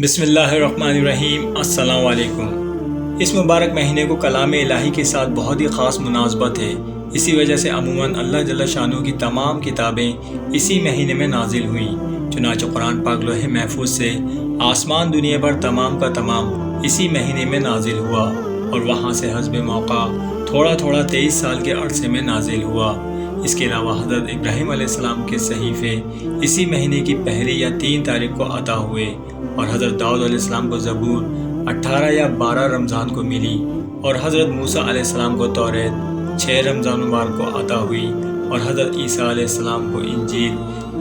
بسم اللہ الرحمن الرحیم۔ السلام علیکم۔ اس مبارک مہینے کو کلام الہی کے ساتھ بہت ہی خاص مناسبت ہے۔ اسی وجہ سے عموماً اللہ جل شانہ کی تمام کتابیں اسی مہینے میں نازل ہوئیں۔ چنانچہ قرآن پاک لوح محفوظ سے آسمان دنیا پر تمام کا تمام اسی مہینے میں نازل ہوا، اور وہاں سے حسب موقع تھوڑا 23 سال کے عرصے میں نازل ہوا۔ اس کے علاوہ حضرت ابراہیم علیہ السلام کے صحیفے اسی مہینے کی پہلی یا 3 تاریخ کو عطا ہوئے، اور حضرت داؤد علیہ السلام کو زبور 18 یا 12 رمضان کو ملی، اور حضرت موسیٰ علیہ السلام کو توریت 6 رمضان مبارک کو عطا ہوئی، اور حضرت عیسیٰ علیہ السلام کو انجیل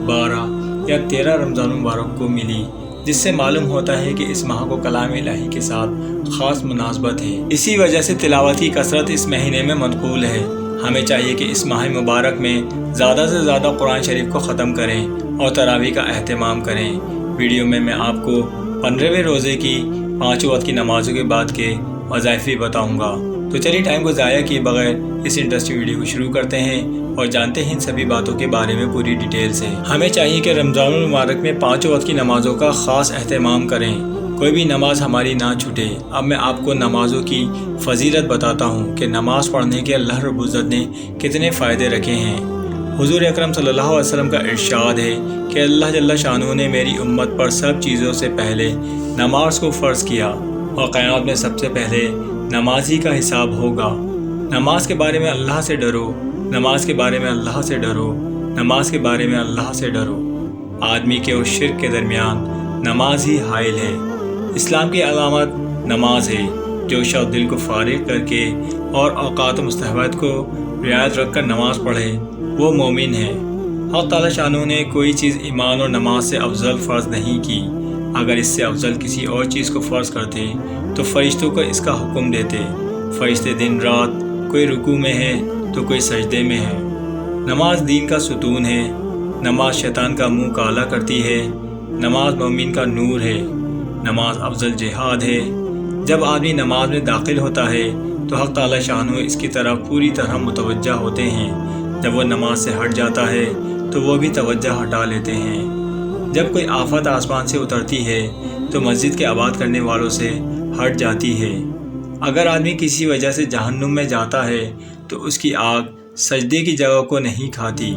12 یا 13 رمضان مبارک کو ملی، جس سے معلوم ہوتا ہے کہ اس ماہ کو کلام الہی کے ساتھ خاص مناسبت ہے۔ اسی وجہ سے تلاوت کی کثرت اس مہینے میں منقول ہے۔ ہمیں چاہیے کہ اس ماہ مبارک میں زیادہ سے زیادہ قرآن شریف کو ختم کریں اور تراویح کا اہتمام کریں۔ ویڈیو میں آپ کو 15ویں روزے کی 5 وقت کی نمازوں کے بعد کے وظائف بھی بتاؤں گا۔ تو چلیے ٹائم کو ضائع کیے بغیر اس انٹرسٹنگ ویڈیو کو شروع کرتے ہیں اور جانتے ہیں ان سبھی باتوں کے بارے میں پوری ڈیٹیل سے۔ ہمیں چاہیے کہ رمضان المبارک میں 5 وقت کی نمازوں کا خاص اہتمام کریں، کوئی بھی نماز ہماری نہ چھوٹے۔ اب میں آپ کو نمازوں کی فضیلت بتاتا ہوں کہ نماز پڑھنے کے اللہ رب العزت نے کتنے فائدے رکھے ہیں۔ حضور اکرم صلی اللہ علیہ وسلم کا ارشاد ہے کہ اللہ جل شانہ نے میری امت پر سب چیزوں سے پہلے نماز کو فرض کیا، اور قیامت میں سب سے پہلے نمازی کا حساب ہوگا۔ نماز کے بارے میں اللہ سے ڈرو، نماز کے بارے میں اللہ سے ڈرو، نماز کے بارے میں اللہ سے ڈرو۔ آدمی کے اور شرک کے درمیان نماز ہی حائل ہے۔ اسلام کی علامت نماز ہے۔ جو شخص دل کو فارغ کر کے اور اوقات و مستحبات کو رعایت رکھ کر نماز پڑھے وہ مومن ہے۔ حق تعالی شانہ نے کوئی چیز ایمان اور نماز سے افضل فرض نہیں کی۔ اگر اس سے افضل کسی اور چیز کو فرض کرتے تو فرشتوں کو اس کا حکم دیتے۔ فرشتے دن رات کوئی رکوع میں ہے تو کوئی سجدے میں ہے۔ نماز دین کا ستون ہے۔ نماز شیطان کا منہ کالا کرتی ہے۔ نماز مومن کا نور ہے۔ نماز افضل جہاد ہے۔ جب آدمی نماز میں داخل ہوتا ہے تو حق تعالی شانہ اس کی طرف پوری طرح متوجہ ہوتے ہیں۔ جب وہ نماز سے ہٹ جاتا ہے تو وہ بھی توجہ ہٹا لیتے ہیں۔ جب کوئی آفت آسمان سے اترتی ہے تو مسجد کے آباد کرنے والوں سے ہٹ جاتی ہے۔ اگر آدمی کسی وجہ سے جہنم میں جاتا ہے تو اس کی آگ سجدے کی جگہ کو نہیں کھاتی۔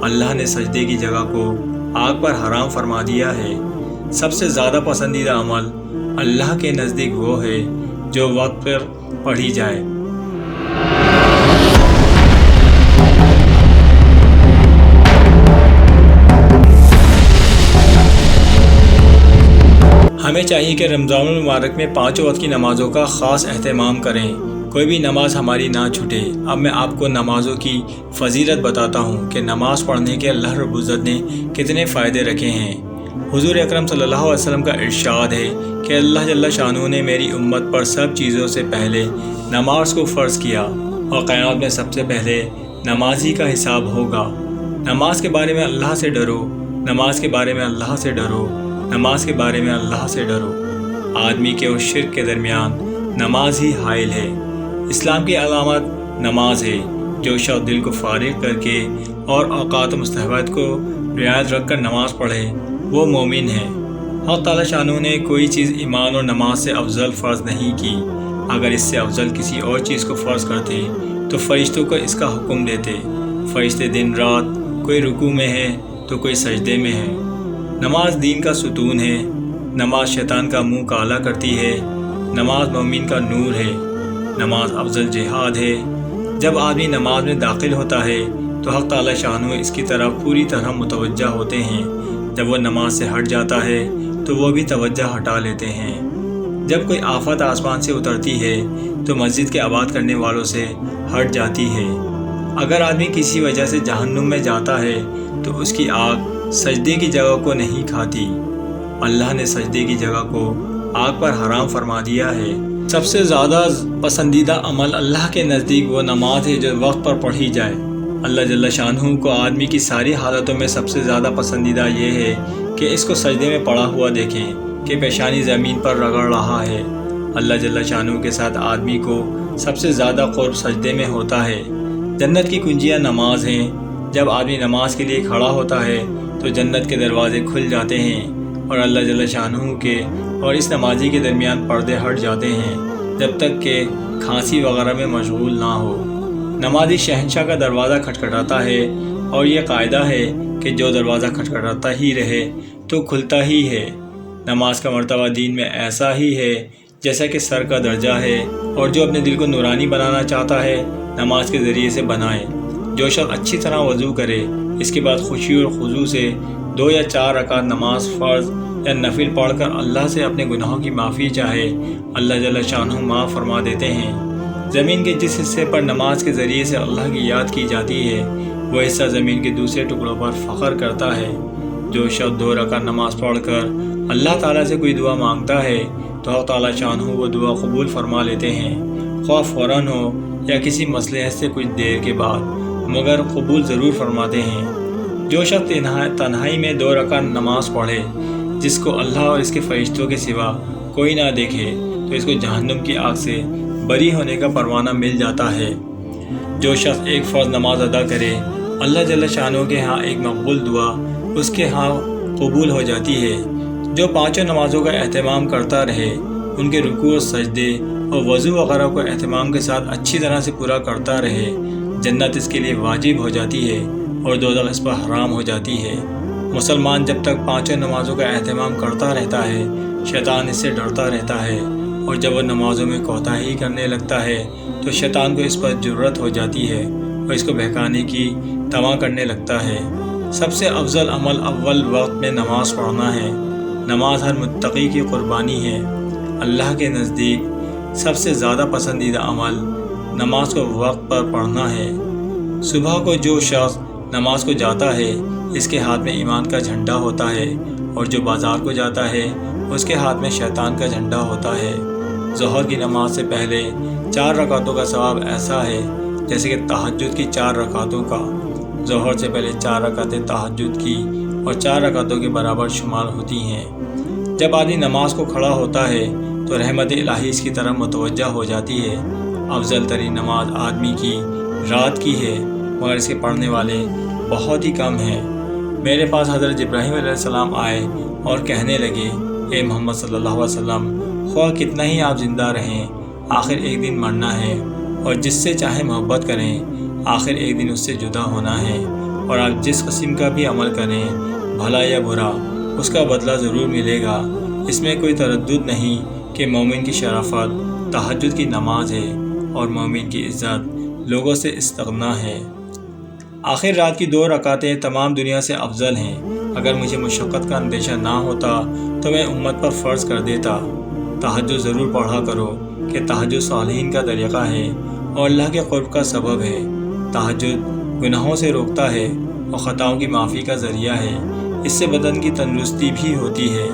اللہ نے سجدے کی جگہ کو آگ پر حرام فرما دیا ہے۔ سب سے زیادہ پسندیدہ عمل اللہ کے نزدیک وہ ہے جو وقت پر پڑھی جائے۔ ہمیں چاہیے کہ رمضان المبارک میں 5 وقت کی نمازوں کا خاص اہتمام کریں، کوئی بھی نماز ہماری نہ چھوٹے۔ اب میں آپ کو نمازوں کی فضیلت بتاتا ہوں کہ نماز پڑھنے کے اللہ رب العزت نے کتنے فائدے رکھے ہیں۔ حضور اکرم صلی اللہ علیہ وسلم کا ارشاد ہے کہ اللہ جل شانہ نے میری امت پر سب چیزوں سے پہلے نماز کو فرض کیا، اور قیامت میں سب سے پہلے نمازی کا حساب ہوگا۔ نماز کے بارے میں اللہ سے ڈرو، نماز کے بارے میں اللہ سے ڈرو، نماز کے بارے میں اللہ سے ڈرو۔ آدمی کے اور شرک کے درمیان نماز ہی حائل ہے۔ اسلام کی علامت نماز ہے۔ جو شخص دل کو فارغ کر کے اور اوقات و مستحبات کو رعایت رکھ کر نماز پڑھے وہ مومن ہے۔ حق تعالی شانہ نے کوئی چیز ایمان اور نماز سے افضل فرض نہیں کی۔ اگر اس سے افضل کسی اور چیز کو فرض کرتے تو فرشتوں کو اس کا حکم دیتے۔ فرشتے دن رات کوئی رکوع میں ہے تو کوئی سجدے میں ہے۔ نماز دین کا ستون ہے۔ نماز شیطان کا منہ کالا کرتی ہے۔ نماز مومن کا نور ہے۔ نماز افضل جہاد ہے۔ جب آدمی نماز میں داخل ہوتا ہے تو حق تعالی شانہ اس کی طرف پوری طرح متوجہ ہوتے ہیں۔ جب وہ نماز سے ہٹ جاتا ہے تو وہ بھی توجہ ہٹا لیتے ہیں۔ جب کوئی آفت آسمان سے اترتی ہے تو مسجد کے آباد کرنے والوں سے ہٹ جاتی ہے۔ اگر آدمی کسی وجہ سے جہنم میں جاتا ہے تو اس کی آگ سجدے کی جگہ کو نہیں کھاتی۔ اللہ نے سجدے کی جگہ کو آگ پر حرام فرما دیا ہے۔ سب سے زیادہ پسندیدہ عمل اللہ کے نزدیک وہ نماز ہے جو وقت پر پڑھی جائے۔ اللہ جل شانہ کو آدمی کی ساری حالتوں میں سب سے زیادہ پسندیدہ یہ ہے کہ اس کو سجدے میں پڑا ہوا دیکھیں کہ پیشانی زمین پر رگڑ رہا ہے۔ اللہ جل شانہ کے ساتھ آدمی کو سب سے زیادہ قرب سجدے میں ہوتا ہے۔ جنت کی کنجیاں نماز ہیں۔ جب آدمی نماز کے لیے کھڑا ہوتا ہے تو جنت کے دروازے کھل جاتے ہیں۔ اور اللہ جل شانہ کے اور اس نمازی کے درمیان پردے ہٹ جاتے ہیں جب تک کہ کھانسی وغیرہ میں مشغول نہ ہو۔ نمازی شہنشاہ کا دروازہ کھٹکھٹاتا ہے اور یہ قاعدہ ہے کہ جو دروازہ کھٹکھٹاتا ہی رہے تو کھلتا ہی ہے۔ نماز کا مرتبہ دین میں ایسا ہی ہے جیسا کہ سر کا درجہ ہے، اور جو اپنے دل کو نورانی بنانا چاہتا ہے نماز کے ذریعے سے بنائے۔ جو شخص اچھی طرح وضو کرے، اس کے بعد خوشی اور خضوع سے 2 یا 4 رکعت نماز فرض یا نفل پڑھ کر اللہ سے اپنے گناہوں کی معافی چاہے، اللہ جل شانہ معاف فرما دیتے ہیں۔ زمین کے جس حصے پر نماز کے ذریعے سے اللہ کی یاد کی جاتی ہے، وہ حصہ زمین کے دوسرے ٹکڑوں پر فخر کرتا ہے۔ جو شخص 2 رکعت نماز پڑھ کر اللہ تعالیٰ سے کوئی دعا مانگتا ہے تو اللہ تعالیٰ شانہ وہ دعا قبول فرما لیتے ہیں، خواہ فوراً ہو یا کسی مصلحت سے کچھ دیر کے بعد، مگر قبول ضرور فرماتے ہیں۔ جو شخص تنہائی میں 2 رکعت نماز پڑھے، جس کو اللہ اور اس کے فرشتوں کے سوا کوئی نہ دیکھے، تو اس کو جہنم کی آگ سے بری ہونے کا پروانہ مل جاتا ہے۔ جو شخص ایک فرض نماز ادا کرے، اللہ جل شانہ کے ہاں ایک مقبول دعا اس کے ہاں قبول ہو جاتی ہے۔ جو 5 نمازوں کا اہتمام کرتا رہے، ان کے رکوع و سجدے اور وضو وغیرہ کو اہتمام کے ساتھ اچھی طرح سے پورا کرتا رہے، جنت اس کے لیے واجب ہو جاتی ہے اور دوزخ اس پر حرام ہو جاتی ہے۔ مسلمان جب تک 5 نمازوں کا اہتمام کرتا رہتا ہے، شیطان اس سے ڈرتا رہتا ہے، اور جب وہ نمازوں میں کوتاہی کرنے لگتا ہے تو شیطان کو اس پر جرأت ہو جاتی ہے اور اس کو بہکانے کی طمع کرنے لگتا ہے۔ سب سے افضل عمل اول وقت میں نماز پڑھنا ہے۔ نماز ہر متقی کی قربانی ہے۔ اللہ کے نزدیک سب سے زیادہ پسندیدہ عمل نماز کو وقت پر پڑھنا ہے۔ صبح کو جو شخص نماز کو جاتا ہے، اس کے ہاتھ میں ایمان کا جھنڈا ہوتا ہے، اور جو بازار کو جاتا ہے اس کے ہاتھ میں شیطان کا جھنڈا ہوتا ہے۔ ظہر کی نماز سے پہلے 4 رکعتوں کا ثواب ایسا ہے جیسے کہ تہجد کی 4 رکعتوں کا۔ ظہر سے پہلے 4 رکعتیں تہجد کی اور 4 رکعتوں کے برابر شمار ہوتی ہیں۔ جب آدمی نماز کو کھڑا ہوتا ہے تو رحمت الہی اس کی طرف متوجہ ہو جاتی ہے۔ افضل ترین نماز آدمی کی رات کی ہے، مگر اس کے پڑھنے والے بہت ہی کم ہیں۔ میرے پاس حضرت ابراہیم علیہ السلام آئے اور کہنے لگے، اے محمد صلی اللہ علیہ وسلم، خواہ کتنا ہی آپ زندہ رہیں، آخر ایک دن مرنا ہے، اور جس سے چاہے محبت کریں، آخر ایک دن اس سے جدا ہونا ہے، اور آپ جس قسم کا بھی عمل کریں، بھلا یا برا، اس کا بدلہ ضرور ملے گا۔ اس میں کوئی تردد نہیں کہ مومن کی شرافت تہجد کی نماز ہے، اور مومن کی عزت لوگوں سے استغنا ہے۔ آخر رات کی 2 رکعتیں تمام دنیا سے افضل ہیں۔ اگر مجھے مشقت کا اندیشہ نہ ہوتا تو میں امت پر فرض کر دیتا۔ تہجد ضرور پڑھا کرو کہ تہجد صالحین کا طریقہ ہے اور اللہ کے قرب کا سبب ہے۔ تہجد گناہوں سے روکتا ہے اور خطاؤں کی معافی کا ذریعہ ہے۔ اس سے بدن کی تندرستی بھی ہوتی ہے،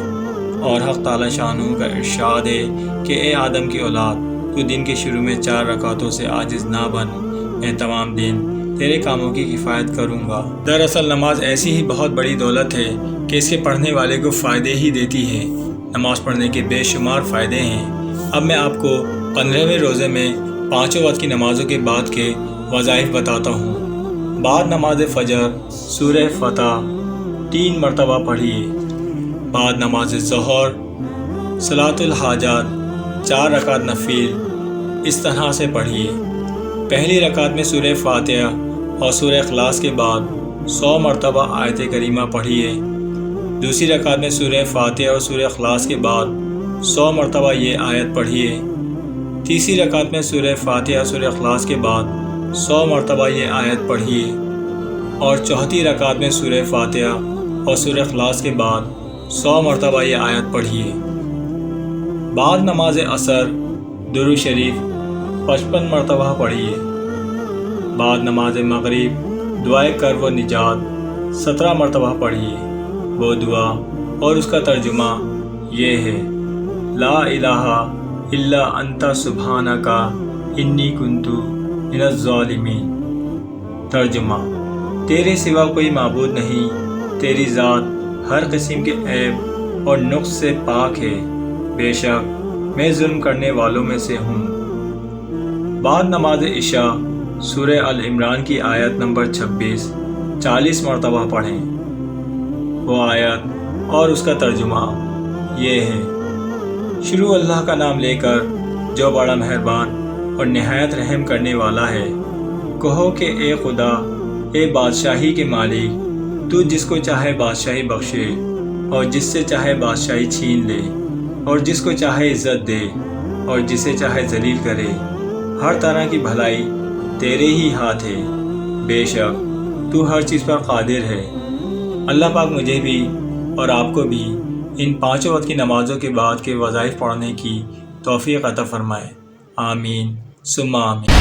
اور حق تعالی شانہ کا ارشاد ہے کہ اے آدم کی اولاد، تو دن کے شروع میں 4 رکعتوں سے عاجز نہ بن، میں تمام دن تیرے کاموں کی کفایت کروں گا۔ دراصل نماز ایسی ہی بہت بڑی دولت ہے کہ اس کے پڑھنے والے کو فائدے ہی دیتی ہے۔ نماز پڑھنے کے بے شمار فائدے ہیں۔ اب میں آپ کو 15ویں روزے میں 5 وقت کی نمازوں کے بعد کے وظائف بتاتا ہوں۔ بعد نماز فجر سورہ فتح 3 مرتبہ پڑھیے۔ بعد نماز ظہر صلاۃ الحاجات 4 رکعت نفل اس طرح سے پڑھیے۔ پہلی رکعت میں سورہ فاتحہ اور سورہ اخلاص کے بعد 100 مرتبہ آیت کریمہ پڑھیے۔ دوسری رکعت میں سورہ فاتحہ اور سورہ اخلاص کے بعد 100 مرتبہ یہ آیت پڑھیے۔ تیسری رکعت میں سورہ فاتحہ اور سورہ اخلاص کے بعد 100 مرتبہ یہ آیت پڑھیے، اور چوتھی رکعت میں سورہ فاتحہ اور سورہ اخلاص کے بعد 100 مرتبہ یہ آیت پڑھیے۔ بعد نماز عصر درود شریف 55 مرتبہ پڑھیے۔ بعد نماز مغرب دعائے کرب و نجات 17 مرتبہ پڑھیے۔ وہ دعا اور اس کا ترجمہ یہ ہے: لا الہ الا انت سبحانک انی کنت من الظالمین۔ ترجمہ: تیرے سوا کوئی معبود نہیں، تیری ذات ہر قسم کے عیب اور نقص سے پاک ہے، بے شک میں ظلم کرنے والوں میں سے ہوں۔ بعد نماز عشاء سورہ ال عمران کی آیت نمبر 26 40 مرتبہ پڑھیں۔ وہ آیت اور اس کا ترجمہ یہ ہے: شروع اللہ کا نام لے کر جو بڑا مہربان اور نہایت رحم کرنے والا ہے۔ کہو کہ اے خدا، اے بادشاہی کے مالک، تو جس کو چاہے بادشاہی بخشے اور جس سے چاہے بادشاہی چھین لے، اور جس کو چاہے عزت دے اور جسے چاہے ذلیل کرے۔ ہر طرح کی بھلائی تیرے ہی ہاتھ ہے، بے شک تو ہر چیز پر قادر ہے۔ اللہ پاک مجھے بھی اور آپ کو بھی ان 5 وقت کی نمازوں کے بعد کے وظائف پڑھنے کی توفیق عطا فرمائے۔ آمین ثم آمین۔